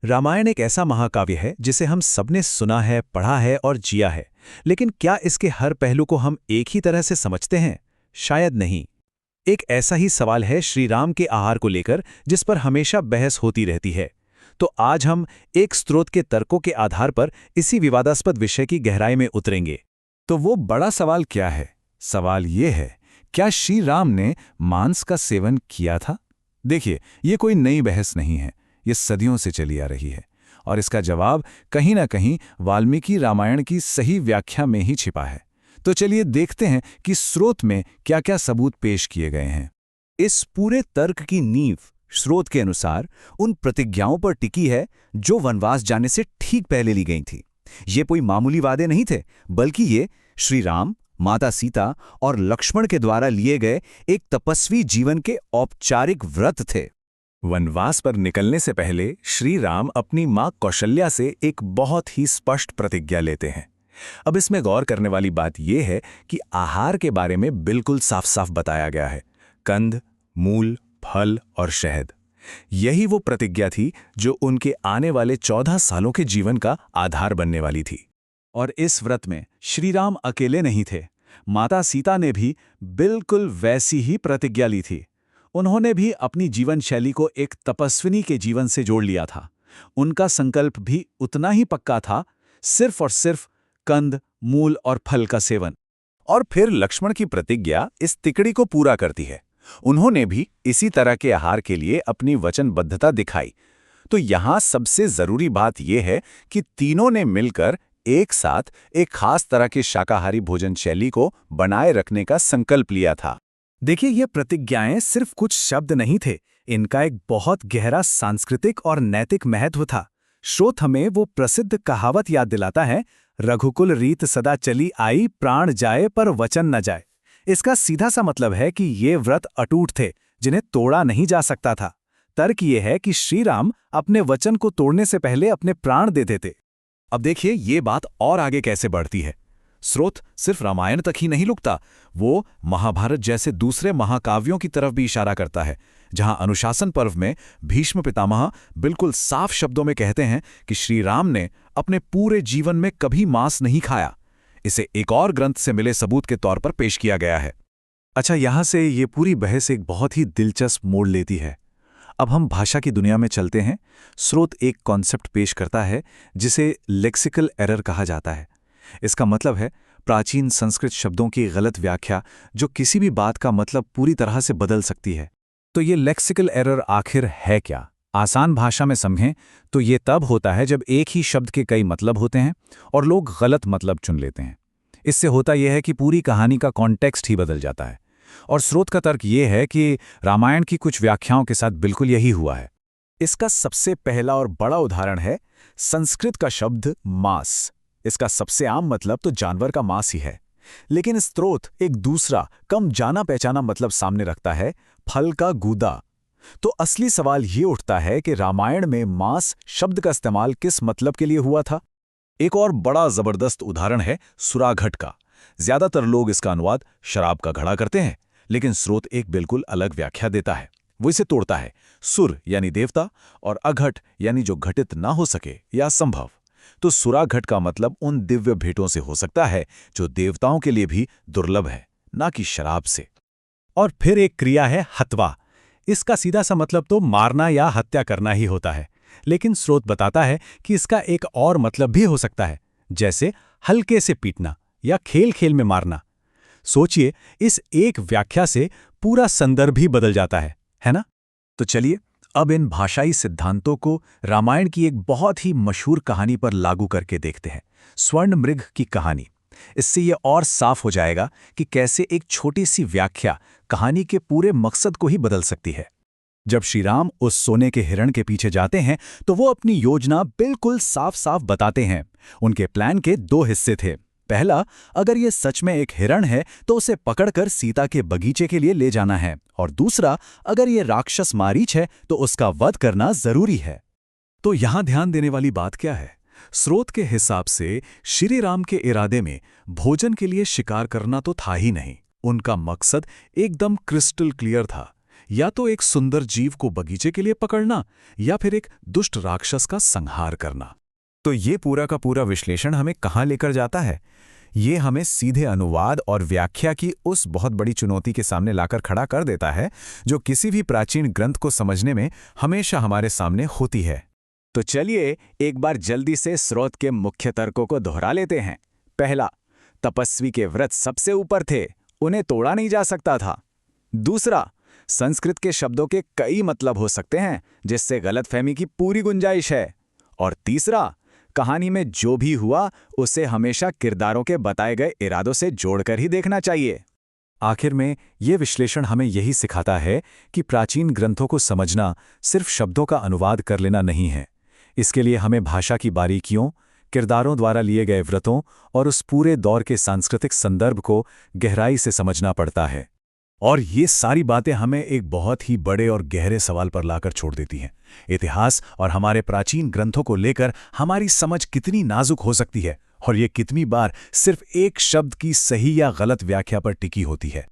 रामायण एक ऐसा महाकाव्य है जिसे हम सबने सुना है, पढ़ा है और जिया है। लेकिन क्या इसके हर पहलू को हम एक ही तरह से समझते हैं? शायद नहीं। एक ऐसा ही सवाल है श्री राम के आहार को लेकर, जिस पर हमेशा बहस होती रहती है। तो आज हम एक स्रोत के तर्कों के आधार पर इसी विवादास्पद विषय की गहराई में उतरेंगे। तो वो बड़ा सवाल क्या है? सवाल ये है, क्या श्री राम ने मांस का सेवन किया था? देखिए, ये कोई नई बहस नहीं है, ये सदियों से चली आ रही है। और इसका जवाब कहीं ना कहीं वाल्मीकि रामायण की सही व्याख्या में ही छिपा है। तो चलिए देखते हैं कि स्रोत में क्या क्या सबूत पेश किए गए हैं। इस पूरे तर्क की नींव स्रोत के अनुसार उन प्रतिज्ञाओं पर टिकी है जो वनवास जाने से ठीक पहले ली गई थी। ये कोई मामूली वादे नहीं थे, बल्कि ये श्री राम, माता सीता और लक्ष्मण के द्वारा लिए गए एक तपस्वी जीवन के औपचारिक व्रत थे। वनवास पर निकलने से पहले श्री राम अपनी मां कौशल्या से एक बहुत ही स्पष्ट प्रतिज्ञा लेते हैं। अब इसमें गौर करने वाली बात यह है कि आहार के बारे में बिल्कुल साफ साफ बताया गया है। कंद, मूल, फल और शहद। यही वो प्रतिज्ञा थी जो उनके आने वाले 14 सालों के जीवन का आधार बनने वाली थी। और इस व्रत में श्री राम अकेले नहीं थे। माता सीता ने भी बिल्कुल वैसी ही प्रतिज्ञा ली थी। उन्होंने भी अपनी जीवन शैली को एक तपस्विनी के जीवन से जोड़ लिया था। उनका संकल्प भी उतना ही पक्का था, सिर्फ और सिर्फ कंद, मूल और फल का सेवन। और फिर लक्ष्मण की प्रतिज्ञा इस तिकड़ी को पूरा करती है। उन्होंने भी इसी तरह के आहार के लिए अपनी वचनबद्धता दिखाई। तो यहां सबसे जरूरी बात यह है कि तीनों ने मिलकर एक साथ एक खास तरह की शाकाहारी भोजन शैली को बनाए रखने का संकल्प लिया था। देखिए, ये प्रतिज्ञाएं सिर्फ कुछ शब्द नहीं थे, इनका एक बहुत गहरा सांस्कृतिक और नैतिक महत्व था। स्रोत हमें वो प्रसिद्ध कहावत याद दिलाता है, रघुकुल रीत सदा चली आई, प्राण जाए पर वचन न जाए। इसका सीधा सा मतलब है कि ये व्रत अटूट थे, जिन्हें तोड़ा नहीं जा सकता था। तर्क ये है कि श्री राम अपने वचन को तोड़ने से पहले अपने प्राण देते थे। अब देखिए, ये बात और आगे कैसे बढ़ती है। स्रोत सिर्फ रामायण तक ही नहीं रुकता, वो महाभारत जैसे दूसरे महाकाव्यों की तरफ भी इशारा करता है, जहां अनुशासन पर्व में भीष्म पितामह बिल्कुल साफ शब्दों में कहते हैं कि श्री राम ने अपने पूरे जीवन में कभी मांस नहीं खाया। इसे एक और ग्रंथ से मिले सबूत के तौर पर पेश किया गया है। अच्छा, यहां से ये पूरी बहस एक बहुत ही दिलचस्प मोड़ लेती है। अब हम भाषा की दुनिया में चलते हैं। स्रोत एक कॉन्सेप्ट पेश करता है जिसे लेक्सिकल एरर कहा जाता है। इसका मतलब है प्राचीन संस्कृत शब्दों की गलत व्याख्या, जो किसी भी बात का मतलब पूरी तरह से बदल सकती है। तो ये लेक्सिकल एरर आखिर है क्या? आसान भाषा में समझें तो ये तब होता है जब एक ही शब्द के कई मतलब होते हैं और लोग गलत मतलब चुन लेते हैं। इससे होता यह है कि पूरी कहानी का कॉन्टेक्स्ट ही बदल जाता है। और स्रोत का तर्क ये है कि रामायण की कुछ व्याख्याओं के साथ बिल्कुल यही हुआ है। इसका सबसे पहला और बड़ा उदाहरण है संस्कृत का शब्द मांस। इसका सबसे आम मतलब तो जानवर का मांस ही है, लेकिन स्रोत एक दूसरा कम जाना पहचाना मतलब सामने रखता है, फल का गूदा। तो असली सवाल ये उठता है कि रामायण में मांस शब्द का इस्तेमाल किस मतलब के लिए हुआ था। एक और बड़ा जबरदस्त उदाहरण है सुराघट का। ज्यादातर लोग इसका अनुवाद शराब का घड़ा करते हैं, लेकिन स्रोत एक बिल्कुल अलग व्याख्या देता है। वो इसे तोड़ता है, सुर यानी देवता और अघट यानी जो घटित ना हो सके या असंभव। तो सुराघट का मतलब उन दिव्य भेंटों से हो सकता है जो देवताओं के लिए भी दुर्लभ है, ना कि शराब से। और फिर एक क्रिया है हत्वा। इसका सीधा सा मतलब तो मारना या हत्या करना ही होता है, लेकिन स्रोत बताता है कि इसका एक और मतलब भी हो सकता है, जैसे हल्के से पीटना या खेल खेल में मारना। सोचिए, इस एक व्याख्या से पूरा संदर्भ ही बदल जाता है ना? तो चलिए अब इन भाषाई सिद्धांतों को रामायण की एक बहुत ही मशहूर कहानी पर लागू करके देखते हैं, स्वर्ण मृग की कहानी। इससे यह और साफ हो जाएगा कि कैसे एक छोटी सी व्याख्या कहानी के पूरे मकसद को ही बदल सकती है। जब श्री राम उस सोने के हिरण के पीछे जाते हैं तो वो अपनी योजना बिल्कुल साफ साफ बताते हैं। उनके प्लान के दो हिस्से थे। पहला, अगर ये सच में एक हिरण है तो उसे पकड़कर सीता के बगीचे के लिए ले जाना है, और दूसरा, अगर ये राक्षस मारीच है तो उसका वध करना जरूरी है। तो यहां ध्यान देने वाली बात क्या है? स्रोत के हिसाब से श्री राम के इरादे में भोजन के लिए शिकार करना तो था ही नहीं। उनका मकसद एकदम क्रिस्टल क्लियर था। या तो एक सुंदर जीव को बगीचे के लिए पकड़ना या फिर एक दुष्ट राक्षस का संहार करना। तो ये पूरा का पूरा विश्लेषण हमें कहाँ लेकर जाता है? ये हमें सीधे अनुवाद और व्याख्या की उस बहुत बड़ी चुनौती के सामने लाकर खड़ा कर देता है जो किसी भी प्राचीन ग्रंथ को समझने में हमेशा हमारे सामने होती है। तो चलिए एक बार जल्दी से स्रोत के मुख्य तर्कों को दोहरा लेते हैं। पहला, तपस्वी के व्रत सबसे ऊपर थे, उन्हें तोड़ा नहीं जा सकता था। दूसरा, संस्कृत के शब्दों के कई मतलब हो सकते हैं जिससे गलतफहमी की पूरी गुंजाइश है। और तीसरा, कहानी में जो भी हुआ उसे हमेशा किरदारों के बताए गए इरादों से जोड़कर ही देखना चाहिए। आखिर में ये विश्लेषण हमें यही सिखाता है कि प्राचीन ग्रंथों को समझना सिर्फ शब्दों का अनुवाद कर लेना नहीं है। इसके लिए हमें भाषा की बारीकियों, किरदारों द्वारा लिए गए व्रतों और उस पूरे दौर के सांस्कृतिक संदर्भ को गहराई से समझना पड़ता है। और ये सारी बातें हमें एक बहुत ही बड़े और गहरे सवाल पर लाकर छोड़ देती हैं। इतिहास और हमारे प्राचीन ग्रंथों को लेकर हमारी समझ कितनी नाजुक हो सकती है और ये कितनी बार सिर्फ एक शब्द की सही या गलत व्याख्या पर टिकी होती है।